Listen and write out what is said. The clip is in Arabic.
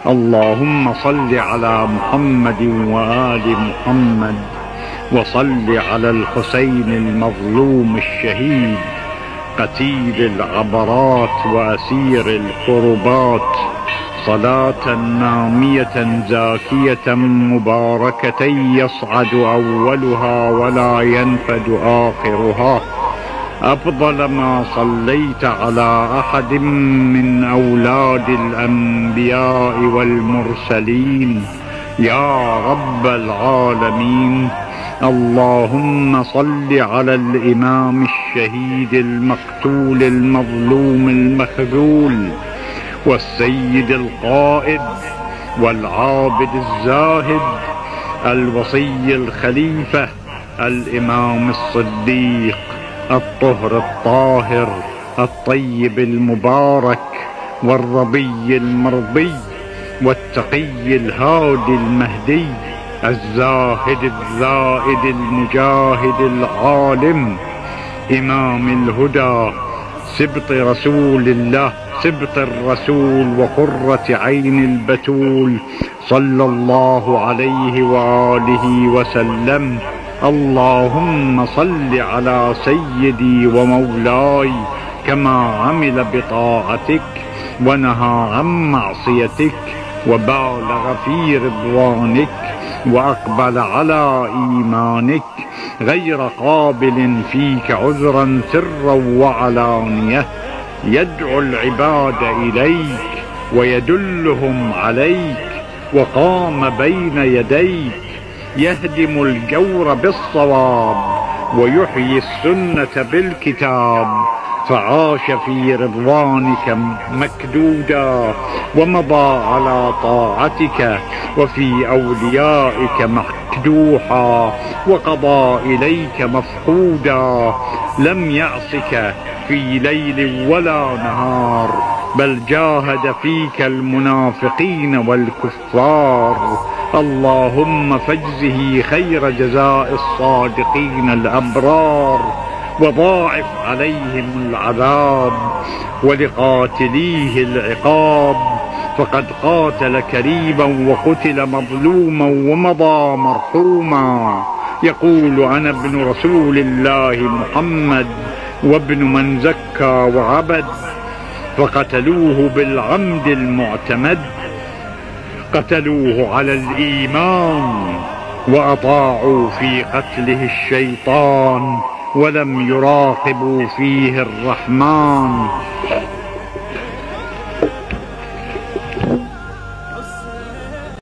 اللهم صل على محمد وآل محمد، وصل على الحسين المظلوم الشهيد قتيل العبرات وأسير الكربات، صلاة نامية زاكية مباركة يصعد أولها ولا ينفد آخرها، أفضل ما صليت على أحد من أولاد الأنبياء والمرسلين يا رب العالمين. اللهم صل على الإمام الشهيد المقتول المظلوم المخذول، والسيد القائد والعابد الزاهد الوصي الخليفة الإمام الصديق الطهر الطاهر الطيب المبارك والرضي المرضي والتقي الهادي المهدي الزاهد الزائد المجاهد العالم إمام الهدى سبط رسول الله، سبط الرسول وقرة عين البتول، صلى الله عليه وآله وسلم. اللهم صل على سيدي ومولاي كما عمل بطاعتك ونهى عن معصيتك وبالغ في رضوانك وأقبل على إيمانك غير قابل فيك عذرا سرا وعلانية، يدعو العباد إليك ويدلهم عليك، وقام بين يديك يهدم الجور بالصواب ويحيي السنة بالكتاب، فعاش في رضوانك مكدودا ومضى على طاعتك وفي أوليائك مكدوحا وقضى إليك مفقودا، لم يعصك في ليل ولا نهار، بل جاهد فيك المنافقين والكفار. اللهم فاجزه خير جزاء الصادقين الأبرار، وضاعف عليهم العذاب ولقاتليه العقاب، فقد قاتل كريما وقتل مظلوما ومضى مرحوما. يقول أنا ابن رسول الله محمد وابن من زكى وعبد، فقتلوه بالعمد المعتمد، قتلوه على الإيمان وأطاعوا في قتله الشيطان ولم يراقبوا فيه الرحمن.